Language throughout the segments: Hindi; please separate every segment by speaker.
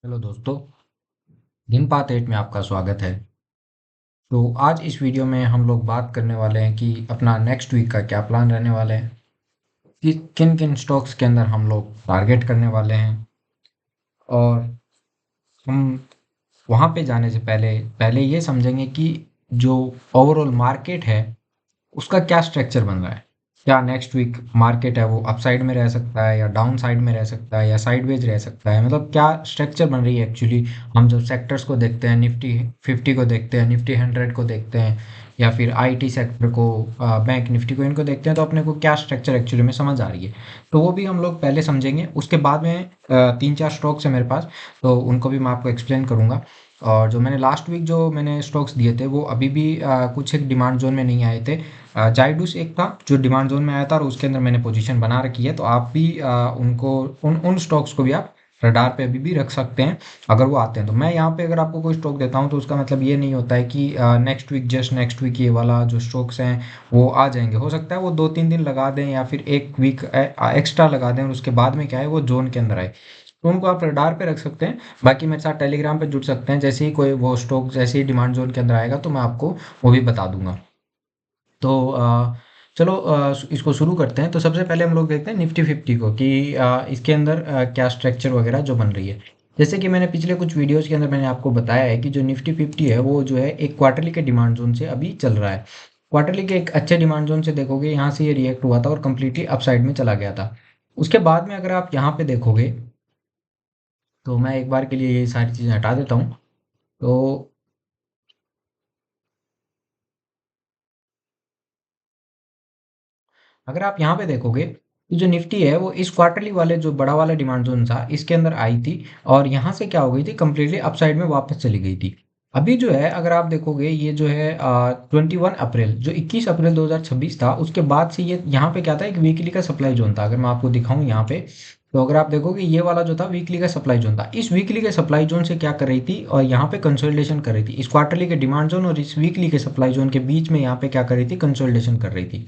Speaker 1: हेलो दोस्तों। दिन पात 8 में आपका स्वागत है। तो आज इस वीडियो में हम लोग बात करने वाले हैं कि अपना नेक्स्ट वीक का क्या प्लान रहने वाले हैं, कि किन किन स्टॉक्स के अंदर हम लोग टारगेट करने वाले हैं। और हम वहाँ पे जाने से पहले पहले ये समझेंगे कि जो ओवरऑल मार्केट है उसका क्या स्ट्रक्चर बन रहा है। क्या नेक्स्ट वीक मार्केट है वो अपसाइड में रह सकता है या डाउन साइड में रह सकता है या साइडवेज रह सकता है, मतलब क्या स्ट्रक्चर बन रही है एक्चुअली। हम जब सेक्टर्स को देखते हैं, निफ्टी 50 को देखते हैं, निफ्टी 100 को देखते हैं, या फिर आईटी सेक्टर को, बैंक निफ्टी को, इनको देखते हैं तो अपने को क्या स्ट्रक्चर एक्चुअली में समझ आ रही है। तो वो भी हम लोग पहले समझेंगे। उसके बाद में तीन चार स्टॉक्स है मेरे पास, तो उनको भी मैं आपको एक्सप्लेन करूंगा। और जो मैंने लास्ट वीक जो मैंने स्टॉक्स दिए थे वो अभी भी कुछ एक डिमांड जोन में नहीं आए थे। जाइडूस एक था जो डिमांड जोन में आया था और उसके अंदर मैंने पोजीशन बना रखी है, तो आप भी उनको उन उन स्टॉक्स को भी आप रडार पे अभी भी रख सकते हैं अगर वो आते हैं। तो मैं यहाँ पे अगर आपको कोई स्टॉक देता हूँ तो उसका मतलब ये नहीं होता है कि next week, just next week ये वाला जो स्टॉक्स हैं वो आ जाएंगे। हो सकता है वो 2-3 दिन लगा दें या फिर एक वीक एक्स्ट्रा लगा दें और उसके बाद में क्या है वो जोन के अंदर आए, तो उनको आप रडार पे रख सकते हैं। बाकी मेरे साथ टेलीग्राम पे जुड़ सकते हैं, जैसे ही कोई वो स्टॉक जैसे ही डिमांड जोन के अंदर आएगा तो मैं आपको वो भी बता दूंगा। तो चलो इसको शुरू करते हैं। तो सबसे पहले हम लोग देखते हैं निफ्टी 50 को कि इसके अंदर क्या स्ट्रक्चर वगैरह जो बन रही है। जैसे कि मैंने पिछले कुछ वीडियोस के अंदर मैंने आपको बताया है कि जो निफ्टी 50 है वो जो है एक क्वार्टरली के डिमांड जोन से अभी चल रहा है। क्वार्टरली के एक अच्छे डिमांड जोन से देखोगे, यहाँ से ये रिएक्ट हुआ था और कंप्लीटली अपसाइड में चला गया था। उसके बाद में अगर आप यहाँ पे देखोगे तो मैं एक बार के लिए ये सारी चीज़ें हटा देता हूँ। तो अगर आप यहाँ पे देखोगे तो जो निफ्टी है वो इस क्वार्टरली वाले जो बड़ा वाला डिमांड जोन था इसके अंदर आई थी और यहाँ से क्या हो गई थी, कंप्लीटली अपसाइड में वापस चली गई थी। अभी जो है अगर आप देखोगे ये जो है 21 अप्रैल, जो 21 अप्रैल 2026 था, उसके बाद से ये यहाँ पे क्या था, एक वीकली का सप्लाई जोन था। अगर मैं आपको दिखाऊं यहाँ पे, तो अगर आप देखोगे ये वाला जो था वीकली का सप्लाई जोन था। इस वीकली के सप्लाई जोन से क्या कर रही थी और यहाँ पे कंसोलिडेशन कर रही थी। इस क्वार्टरली के डिमांड जोन और इस वीकली के सप्लाई जोन के बीच में यहाँ पे क्या कर रही थी, कंसोलिडेशन कर रही थी।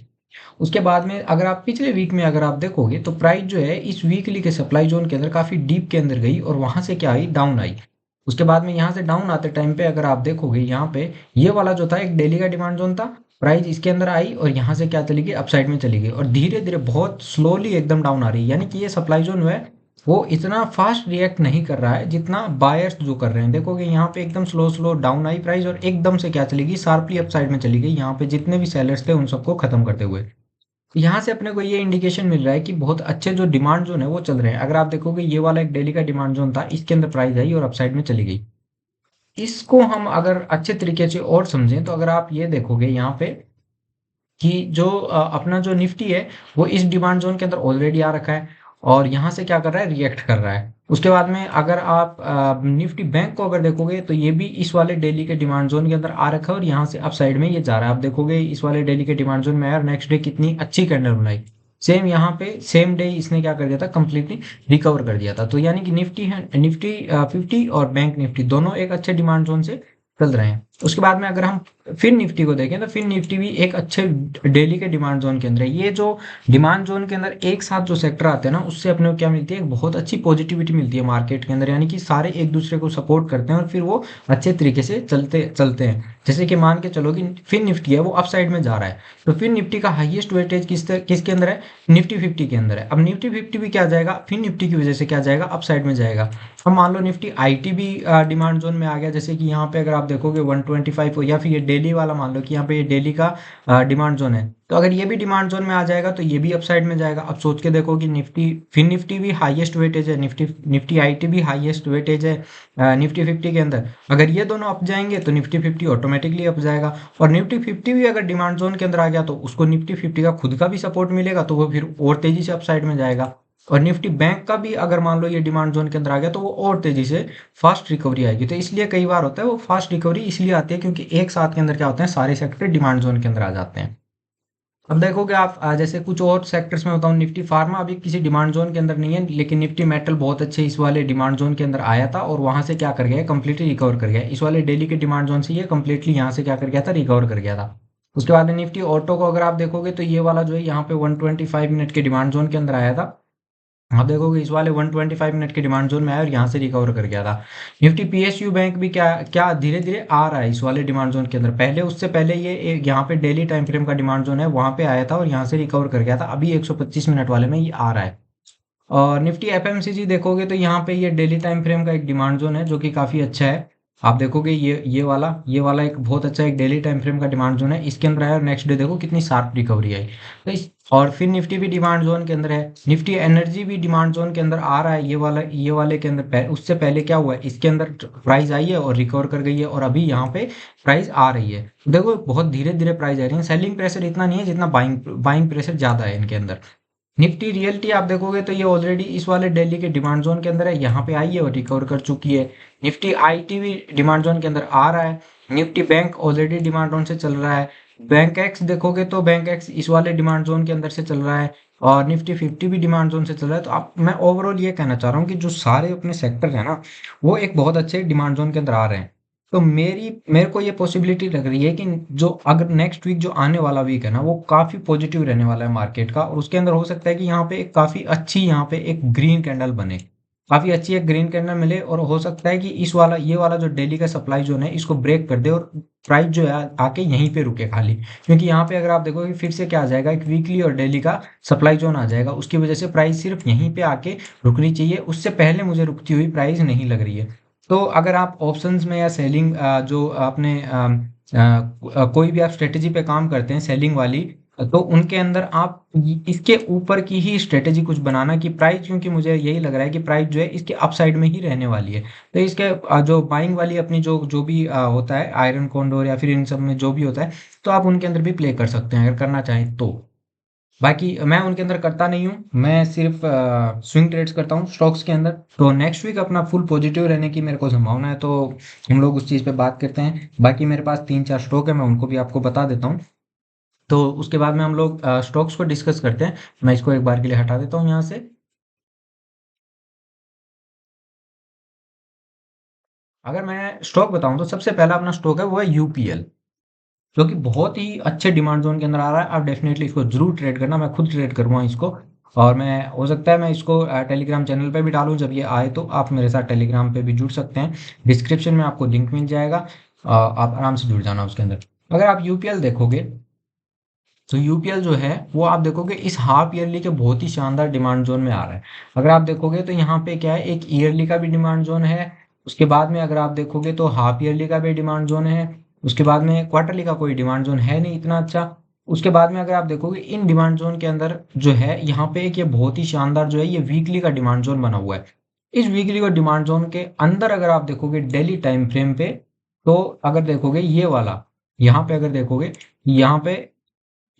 Speaker 1: उसके बाद में अगर आप पिछले वीक में अगर आप देखोगे तो प्राइस जो है इस वीकली के सप्लाई जोन के अंदर काफी डीप के अंदर गई और वहां से क्या आई, डाउन आई। उसके बाद में यहाँ से डाउन आते टाइम पे अगर आप देखोगे यहाँ पे ये वाला जो था एक डेली का डिमांड जोन था, प्राइस इसके अंदर आई और यहाँ से क्या चली गई, अपसाइड में चली गई और धीरे धीरे बहुत स्लोली एकदम डाउन आ रही है। यानी कि ये सप्लाई जोन है वो इतना फास्ट रिएक्ट नहीं कर रहा है जितना बायर्स जो कर रहे हैं। देखोगे यहाँ पे एकदम slow slow down I price और एकदम से क्या चली गई, शार्पली अपसाइड में चली गई, यहाँ पे जितने भी सेलर्स थे उन सबको खत्म करते हुए। यहाँ से अपने को ये इंडिकेशन मिल रहा है कि बहुत अच्छे जो डिमांड जोन है वो चल रहे हैं। अगर आप देखोगे ये वाला एक डेली का डिमांड जोन था, इसके अंदर प्राइस आई और अपसाइड में चली गई। इसको हम अगर अच्छे तरीके से और समझें तो अगर आप ये देखोगे यहाँ पे कि जो अपना जो निफ्टी है वो इस डिमांड जोन के अंदर ऑलरेडी आ रखा है और यहाँ से क्या कर रहा है, रिएक्ट कर रहा है। उसके बाद में अगर आप निफ्टी बैंक को अगर देखोगे तो ये भी इस वाले डेली के डिमांड जोन के अंदर आ रखा है और यहाँ से अप साइड में ये जा रहा है। आप देखोगे इस वाले डेली के डिमांड जोन में आया और नेक्स्ट डे कितनी अच्छी कैंडल बनाई। सेम यहाँ पे सेम डे इसने क्या कर दिया था, कंप्लीटली रिकवर कर दिया था। तो यानी कि निफ्टी है, निफ्टी 50 और बैंक निफ्टी दोनों एक अच्छे डिमांड जोन से चल रहे हैं। उसके बाद में अगर हम फिर निफ्टी को देखें तो फिर निफ्टी भी एक अच्छे डेली के डिमांड जोन के अंदर है। ये जो डिमांड जोन के अंदर एक साथ जो सेक्टर आते हैं ना, उससे अपने को क्या मिलती है, एक बहुत अच्छी पॉजिटिविटी मिलती है मार्केट के अंदर। यानी कि सारे एक दूसरे को सपोर्ट करते हैं और फिर वो अच्छे तरीके से चलते चलते हैं। जैसे कि मान के चलो कि फिर निफ्टी है वो अप साइड में जा रहा है, तो फिर निफ्टी का हाईएस्ट वेटेज किसके अंदर है, निफ्टी 50 के अंदर है। अब निफ्टी 50 भी क्या जाएगा, फिर निफ्टी की वजह से क्या जाएगा, अप साइड में जाएगा। अब मान लो निफ्टी आईटी भी डिमांड जोन में आ गया, जैसे कि यहाँ पे अगर आप देखोगे 125 हो, या फिर ये डेली वाला मान लो कि यहाँ पे ये डेली का डिमांड जोन है, तो अगर ये भी डिमांड जोन में आ जाएगा तो ये भी अपसाइड में जाएगा। अब सोच के देखो कि निफ्टी फिर निफ्टी भी हाईएस्ट वेटेज है, निफ्टी निफ्टी आईटी भी हाईएस्ट वेटेज है निफ्टी 50 के अंदर। अगर ये दोनों अप जाएंगे तो निफ्टी 50 ऑटोमेटिकली अप जाएगा। और निफ्टी 50 भी अगर डिमांड जोन के अंदर आ गया तो उसको निफ्टी 50 का खुद का भी सपोर्ट मिलेगा, तो वो फिर और तेजी से अपसाइड में जाएगा। और निफ्टी बैंक का भी अगर मान लो ये डिमांड जोन के अंदर आ गया तो वो और तेजी से फास्ट रिकवरी आएगी। तो इसलिए कई बार होता है वो फास्ट रिकवरी इसलिए आती है क्योंकि एक साथ के अंदर क्या होते हैं, सारे सेक्टर डिमांड जोन के अंदर आ जाते हैं। अब देखोगे आप जैसे कुछ और सेक्टर्स में बताऊं, निफ्टी फार्मा अभी किसी डिमांड जोन के अंदर नहीं है, लेकिन निफ्टी मेटल बहुत अच्छे इस वाले डिमांड जोन के अंदर आया था और वहां से क्या कर गया, कंप्लीटली रिकवर कर गया। इस वाले डेली के डिमांड जोन से ये कंप्लीटली यहाँ से क्या कर गया था, रिकवर कर गया था। उसके बाद निफ्टी ऑटो को अगर आप देखोगे तो ये वाला जो है यहाँ पे 125 मिनट के डिमांड जोन के अंदर आया था आप देखोगे इस वाले 125 मिनट के डिमांड जोन में आया और यहाँ से रिकवर कर गया था। निफ्टी पीएसयू बैंक भी क्या क्या धीरे धीरे आ रहा है इस वाले डिमांड जोन के अंदर। पहले उससे पहले ये यहाँ पे डेली टाइम फ्रेम का डिमांड जोन है, वहां पे आया था और यहाँ से रिकवर कर गया था। अभी 125 मिनट वाले में ये आ रहा है। और निफ्टी एफएमसीजी देखोगे तो यहाँ पे ये डेली टाइम फ्रेम का एक डिमांड जोन है जो कि काफी अच्छा है। आप देखोगे ये वाला एक बहुत अच्छा एक डेली टाइम फ्रेम का डिमांड जोन है। इसके अंदर आया और नेक्स्ट डे देखो कितनी शार्प रिकवरी आई। तो इस और फिर निफ्टी भी डिमांड जोन के अंदर है। निफ्टी एनर्जी भी डिमांड जोन के अंदर आ रहा है। ये वाले के अंदर उससे पहले क्या हुआ है, इसके अंदर प्राइस आई है और रिकवर कर गई है और अभी यहाँ पे प्राइस आ रही है। देखो बहुत धीरे धीरे प्राइस आ रही है। सेलिंग प्रेशर इतना नहीं है जितना बाइंग बाइंग प्रेशर ज्यादा है इनके अंदर। निफ्टी रियल्टी आप देखोगे तो ये ऑलरेडी इस वाले दिल्ली के डिमांड जोन के अंदर है, यहाँ पे आई है और रिकवर कर चुकी है। निफ्टी आईटी भी डिमांड जोन के अंदर आ रहा है। Nifty bank already demand zone से चल रहा है। बैंक एक्स देखोगे तो बैंक एक्स इस वाले डिमांड जोन के अंदर से चल रहा है और निफ्टी 50 भी डिमांड जोन से चल रहा है। तो आप मैं ओवरऑल ये कहना चाह रहा हूँ कि जो सारे अपने सेक्टर है ना, वो एक बहुत अच्छे डिमांड जोन के अंदर आ रहे हैं। तो मेरे को ये पॉसिबिलिटी लग रही है कि जो अगर नेक्स्ट वीक जो आने वाला वीक है ना, वो काफी पॉजिटिव रहने वाला है मार्केट का। और उसके अंदर हो सकता है कि यहाँ पे एक काफी अच्छी यहाँ पे एक ग्रीन कैंडल बने, काफी अच्छी एक ग्रीन कैंडल मिले। और हो सकता है कि ये वाला जो डेली का सप्लाई जोन है इसको ब्रेक कर दे और प्राइस जो है आके यहीं पे रुके खाली। क्योंकि यहाँ पे अगर आप देखोगे फिर से क्या आ जाएगा, एक वीकली और डेली का सप्लाई जोन आ जाएगा। उसकी वजह से प्राइस सिर्फ यहीं पे आके रुकनी चाहिए, उससे पहले मुझे रुकती हुई प्राइस नहीं लग रही है। तो अगर आप ऑप्शंस में या सेलिंग जो आपने कोई भी आप स्ट्रेटेजी पे काम करते हैं सेलिंग वाली, तो उनके अंदर आप इसके ऊपर की ही स्ट्रेटेजी कुछ बनाना कि प्राइस, क्योंकि मुझे यही लग रहा है कि प्राइस जो है इसके अपसाइड में ही रहने वाली है। तो इसके जो बाइंग वाली अपनी जो जो भी होता है आयरन कॉन्डोर या फिर इन सब में जो भी होता है, तो आप उनके अंदर भी प्ले कर सकते हैं अगर करना चाहें तो। बाकी मैं उनके अंदर करता नहीं हूँ, मैं सिर्फ स्विंग ट्रेड्स करता हूँ स्टॉक्स के अंदर। तो नेक्स्ट वीक अपना फुल पॉजिटिव रहने की मेरे को संभावना है, तो हम लोग उस चीज़ पे बात करते हैं। बाकी मेरे पास 3-4 स्टॉक है, मैं उनको भी आपको बता देता हूँ। तो उसके बाद में हम लोग स्टॉक्स को डिस्कस करते हैं। मैं इसको एक बार के लिए हटा देता हूँ यहाँ से। अगर मैं स्टॉक बताऊँ तो सबसे पहला अपना स्टॉक है वो है यूपीएल, जो कि बहुत ही अच्छे डिमांड जोन के अंदर आ रहा है। आप डेफिनेटली इसको जरूर ट्रेड करना, मैं खुद ट्रेड करूँगा इसको। और मैं हो सकता है मैं इसको टेलीग्राम चैनल पे भी डालूँ, जब ये आए तो आप मेरे साथ टेलीग्राम पे भी जुड़ सकते हैं। डिस्क्रिप्शन में आपको लिंक मिल जाएगा, आप आराम से जुड़ जाना उसके अंदर। अगर आप यूपीएल देखोगे तो यूपीएल जो है वो आप देखोगे इस हाफ ईयरली के बहुत ही शानदार डिमांड जोन में आ रहा है। अगर आप देखोगे तो यहाँ पे क्या है, एक ईयरली का भी डिमांड जोन है। उसके बाद में अगर आप देखोगे तो हाफ ईयरली का भी डिमांड जोन है। उसके बाद में क्वार्टरली का कोई डिमांड जोन है नहीं इतना अच्छा। उसके बाद में अगर आप देखोगे इन डिमांड जोन के अंदर जो है यहाँ पे एक ये बहुत ही शानदार जो है ये वीकली का डिमांड जोन बना हुआ है। इस वीकली का डिमांड जोन के अंदर अगर आप देखोगे डेली टाइम फ्रेम पे, तो अगर देखोगे ये वाला, यहाँ पे अगर देखोगे यहाँ पे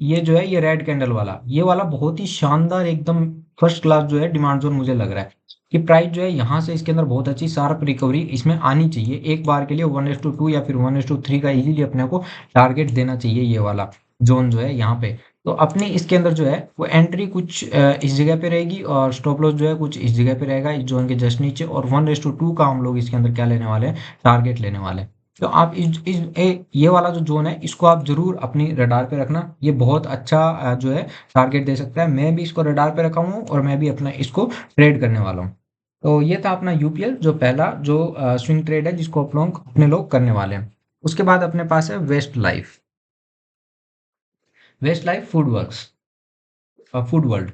Speaker 1: ये जो है ये रेड कैंडल वाला, ये वाला बहुत ही शानदार एकदम फर्स्ट क्लास जो है डिमांड जोन मुझे लग रहा है कि प्राइस जो है यहाँ से इसके अंदर बहुत अच्छी शार्प रिकवरी इसमें आनी चाहिए। एक बार के लिए 1:2 या फिर 1:3 का इजीली अपने को टारगेट देना चाहिए ये वाला जोन जो है यहाँ पे। तो अपनी इसके अंदर जो है वो एंट्री कुछ इस जगह पे रहेगी और स्टॉप लॉस जो है कुछ इस जगह पे रहेगा इस जोन के जस्ट नीचे। और 1:2 का हम लोग इसके अंदर क्या लेने वाले हैं, टारगेट लेने वाले हैं। तो आप ये वाला जो जोन है इसको आप जरूर अपनी रडार पे रखना। ये बहुत अच्छा जो है टारगेट दे सकता है। मैं भी इसको रडार पे रखा हूँ और मैं भी अपना इसको ट्रेड करने वाला हूँ। तो ये था अपना यूपीएल जो पहला जो स्विंग ट्रेड है जिसको आप लोग अपने लोग करने वाले हैं। उसके बाद अपने पास है west life. West life food works, food world.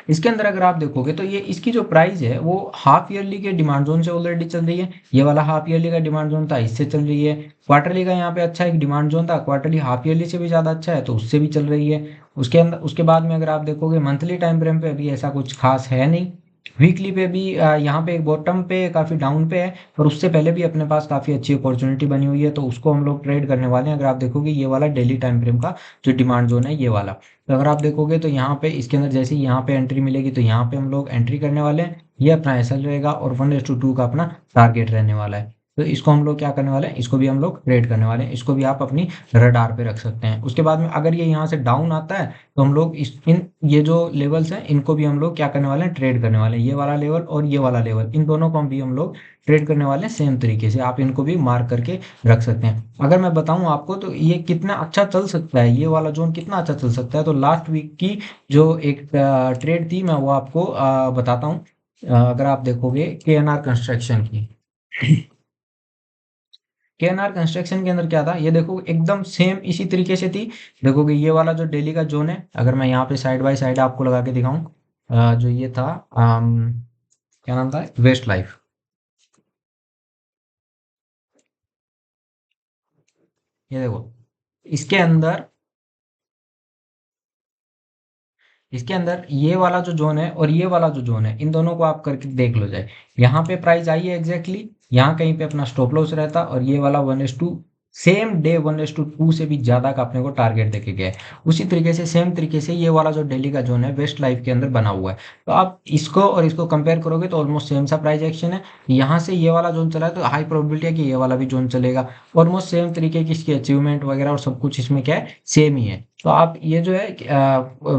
Speaker 1: इसके अंदर अगर आप देखोगे तो ये इसकी जो प्राइस है वो हाफ ईयरली के डिमांड जोन से ऑलरेडी चल रही है। ये वाला हाफ ईयरली का डिमांड जोन था, इससे चल रही है। क्वार्टरली का यहाँ पे अच्छा एक डिमांड जोन था, क्वार्टरली हाफ ईयरली से भी ज़्यादा अच्छा है तो उससे भी चल रही है। उसके अंदर उसके बाद में अगर आप देखोगे मंथली टाइम फ्रेम पे अभी ऐसा कुछ खास है नहीं। वीकली पे भी यहाँ पे एक बॉटम पे काफ़ी डाउन पे है, पर उससे पहले भी अपने पास काफ़ी अच्छी अपॉर्चुनिटी बनी हुई है, तो उसको हम लोग ट्रेड करने वाले हैं। अगर आप देखोगे ये वाला डेली टाइम फ्रेम का जो डिमांड जोन है ये वाला, तो अगर आप देखोगे तो यहाँ पे इसके अंदर जैसे ही यहाँ पे एंट्री मिलेगी तो यहाँ पे हम लोग एंट्री करने वाले हैं। ये अपना एसएल रहेगा और 1:2 का अपना टारगेट रहने वाला है। तो इसको हम लोग क्या करने वाले हैं, इसको भी हम लोग ट्रेड करने वाले हैं, इसको भी आप अपनी रडार पे रख सकते हैं। उसके बाद में अगर ये यहाँ से डाउन आता है तो हम लोग इस इन ये जो लेवल्स हैं इनको भी हम लोग क्या करने वाले हैं, ट्रेड करने वाले हैं। ये वाला लेवल और ये वाला लेवल, इन दोनों को भी हम लोग ट्रेड करने वाले हैं सेम तरीके से। आप इनको भी मार्क करके रख सकते हैं। अगर मैं बताऊं आपको तो ये कितना अच्छा चल सकता है, ये वाला जोन कितना अच्छा चल सकता है, तो लास्ट वीक की जो एक ट्रेड थी मैं वो आपको बताता हूँ। अगर आप देखोगे केएनआर कंस्ट्रक्शन की, केएनआर कंस्ट्रक्शन के अंदर क्या था, ये देखो एकदम सेम इसी तरीके से थी। देखोगे ये वाला जो डेली का जोन है, अगर मैं यहाँ पे साइड बाय साइड आपको लगा के दिखाऊं, जो ये था क्या नाम था, वेस्ट लाइफ। ये देखो इसके अंदर, इसके अंदर ये वाला जो जोन है और ये वाला जो जोन है, इन दोनों को आप करके देख लो जाए। यहाँ पे प्राइस आई है एग्जैक्टली, यहाँ कहीं पे अपना स्टॉप लॉस रहता और ये वाला 1:2, सेम डे 1:2 से भी ज्यादा का अपने को टारगेट देके गया है। उसी तरीके से सेम तरीके से ये वाला जो डेली का जोन है वेस्ट लाइफ के अंदर बना हुआ है। तो आप इसको और इसको कंपेयर करोगे तो ऑलमोस्ट सेम सा प्राइस एक्शन है। यहाँ से ये वाला जोन चला है तो हाई प्रोबेबिलिटी है कि ये वाला भी जोन चलेगा। ऑलमोस्ट सेम तरीके की इसकी अचीवमेंट वगैरह और सब कुछ इसमें क्या है, सेम ही है। तो आप ये जो है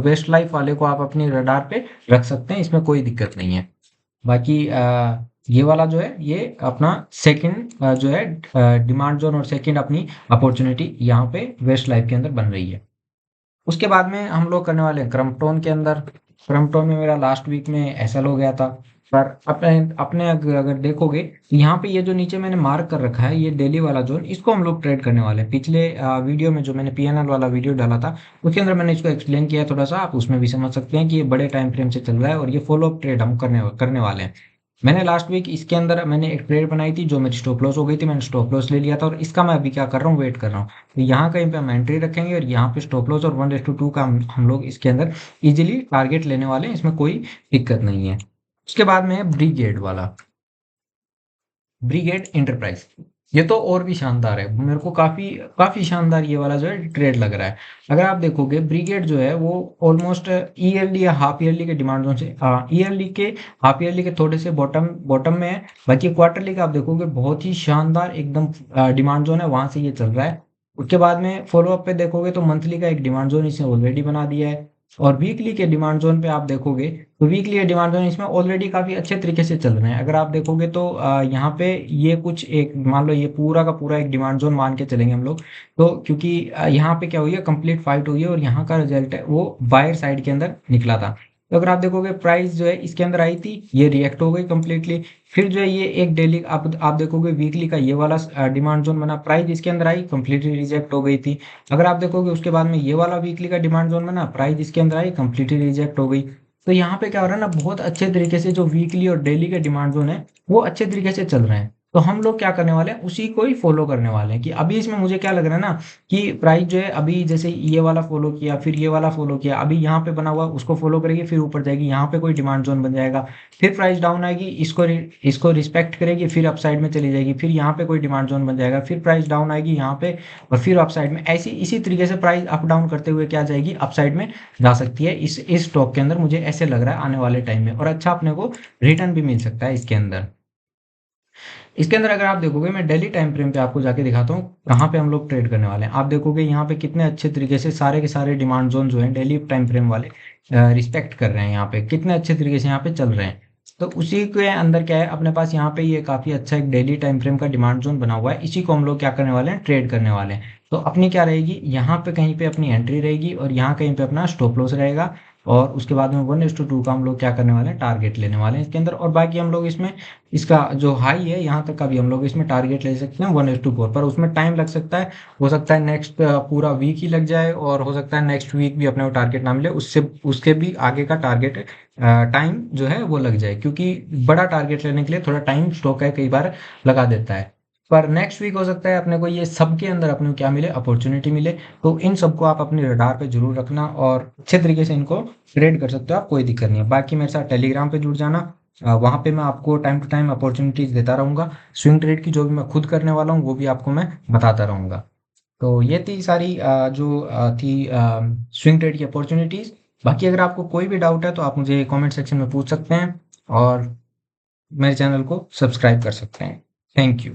Speaker 1: वेस्ट लाइफ वाले को आप अपनी रडार पे रख सकते हैं, इसमें कोई दिक्कत नहीं है। बाकी ये वाला जो है ये अपना सेकंड जो है डिमांड जोन और सेकंड अपनी अपॉर्चुनिटी यहाँ पे वेस्ट लाइफ के अंदर बन रही है। उसके बाद में हम लोग करने वाले हैं क्रम्पटन के अंदर। क्रम्पटन में मेरा लास्ट वीक में एसएल हो गया था। पर अपने अपने अगर देखोगे तो यहाँ पे ये जो नीचे मैंने मार्क कर रखा है ये डेली वाला जोन, इसको हम लोग ट्रेड करने वाले हैं। पिछले वीडियो में जो मैंने पीएनएल वाला वीडियो डाला था उसके अंदर मैंने इसको एक्सप्लेन किया है थोड़ा सा, आप उसमें भी समझ सकते हैं कि ये बड़े टाइम फ्रेम से चल रहा है और ये फॉलो अप ट्रेड हम करने वाले हैं। मैंने लास्ट वीक इसके अंदर मैंने एक ट्रेड बनाई थी जो मेरी स्टॉप लॉस हो गई थी, मैंने स्टॉप लॉस ले लिया था और इसका मैं अभी क्या कर रहा हूँ, वेट कर रहा हूँ। तो यहाँ कहीं पे हम एंट्री रखेंगे और यहाँ पे स्टॉप लॉस और 1:2 का हम लोग इसके अंदर इजीली टारगेट लेने वाले हैं, इसमें कोई दिक्कत नहीं है। उसके बाद में है ब्रिगेड वाला, ब्रिगेड इंटरप्राइज। ये तो और भी शानदार है, मेरे को काफी काफी शानदार ये वाला जो है ट्रेड लग रहा है। अगर आप देखोगे ब्रिगेड जो है वो ऑलमोस्ट ईयरली या हाफ ईयरली के डिमांड जोन से, ईयरली के हाफ ईयरली के थोड़े से बॉटम बॉटम में है। बाकी क्वार्टरली का आप देखोगे बहुत ही शानदार एकदम डिमांड जोन है, वहां से ये चल रहा है। उसके बाद में फॉलो अप पे देखोगे तो मंथली का एक डिमांड जोन इसने ऑलरेडी बना दिया है। और वीकली के डिमांड जोन पे आप देखोगे तो वीकली के डिमांड जोन इसमें ऑलरेडी काफी अच्छे तरीके से चल रहे हैं। अगर आप देखोगे तो यहाँ पे ये कुछ एक मान लो ये पूरा का पूरा एक डिमांड जोन मान के चलेंगे हम लोग। तो क्योंकि यहाँ पे क्या हुई है, कंप्लीट फाइट हुई है और यहाँ का रिजल्ट है वो बायर साइड के अंदर निकला था। तो अगर आप देखोगे प्राइस जो है इसके अंदर आई थी, ये रिएक्ट हो गई कंप्लीटली। फिर जो है ये एक डेली आप देखोगे वीकली का ये वाला डिमांड जोन बना, प्राइस इसके अंदर आई कंप्लीटली रिजेक्ट हो गई थी। अगर आप देखोगे उसके बाद में ये वाला वीकली का डिमांड जोन बना, प्राइस इसके अंदर आई कंप्लीटली रिजेक्ट हो गई। तो यहाँ पे क्या हो रहा है ना, बहुत अच्छे तरीके से जो वीकली और डेली के डिमांड जोन है वो अच्छे तरीके से चल रहे हैं। तो हम लोग क्या करने वाले हैं, उसी को ही फॉलो करने वाले हैं। कि अभी इसमें मुझे क्या लग रहा है ना कि प्राइस जो है अभी जैसे ये वाला फॉलो किया फिर ये वाला फॉलो किया, अभी यहाँ पे बना हुआ उसको फॉलो करेगी फिर ऊपर जाएगी, यहाँ पे कोई डिमांड जोन बन जाएगा, फिर प्राइस डाउन आएगी, इसको रिस्पेक्ट करेगी, फिर अप साइड में चली जाएगी, फिर यहाँ पे कोई डिमांड जोन बन जाएगा, फिर प्राइस डाउन आएगी यहाँ पे और फिर अप साइड में, ऐसी इसी तरीके से प्राइस अप डाउन करते हुए क्या जाएगी, अप साइड में जा सकती है इस स्टॉक के अंदर। मुझे ऐसे लग रहा है आने वाले टाइम में, और अच्छा अपने को रिटर्न भी मिल सकता है इसके अंदर। इसके अंदर अगर आप देखोगे मैं डेली टाइम फ्रेम पे आपको जाके दिखाता हूँ कहाँ पे हम लोग ट्रेड करने वाले हैं। आप देखोगे यहाँ पे कितने अच्छे तरीके से सारे के सारे डिमांड जोन जो हैं डेली टाइम फ्रेम वाले रिस्पेक्ट कर रहे हैं, यहाँ पे कितने अच्छे तरीके से यहाँ पे चल रहे हैं। तो उसी के अंदर क्या है, अपने पास यहाँ पे ये काफी अच्छा एक डेली टाइम फ्रेम का डिमांड जोन बना हुआ है, इसी को हम लोग क्या करने वाले हैं, ट्रेड करने वाले हैं। तो अपनी क्या रहेगी, यहाँ पे कहीं पे अपनी एंट्री रहेगी और यहाँ कहीं पे अपना स्टॉप लॉस रहेगा। और उसके बाद में 1:2 का हम लोग क्या करने वाले हैं, टारगेट लेने वाले हैं इसके अंदर। और बाकी हम लोग इसमें इसका जो हाई है यहाँ तक का भी हम लोग इसमें टारगेट ले सकते हैं 1:4 पर। उसमें टाइम लग सकता है, हो सकता है नेक्स्ट पूरा वीक ही लग जाए और हो सकता है नेक्स्ट वीक भी अपने को टारगेट ना मिले, उससे उसके भी आगे का टारगेट टाइम जो है वो लग जाए, क्योंकि बड़ा टारगेट लेने के लिए थोड़ा टाइम स्टॉक है कई बार लगा देता है। पर नेक्स्ट वीक हो सकता है अपने को ये सबके अंदर अपने को क्या मिले, अपॉर्चुनिटी मिले। तो इन सबको आप अपनी रडार पे जरूर रखना और अच्छे तरीके से इनको ट्रेड कर सकते हो आप, कोई दिक्कत नहीं है। बाकी मेरे साथ टेलीग्राम पे जुड़ जाना, वहाँ पे मैं आपको टाइम टू टाइम अपॉर्चुनिटीज देता रहूँगा। स्विंग ट्रेड की जो भी मैं खुद करने वाला हूँ वो भी आपको मैं बताता रहूँगा। तो ये थी सारी थी स्विंग ट्रेड की अपॉर्चुनिटीज। बाकी अगर आपको कोई भी डाउट है तो आप मुझे कमेंट सेक्शन में पूछ सकते हैं और मेरे चैनल को सब्सक्राइब कर सकते हैं। Thank you.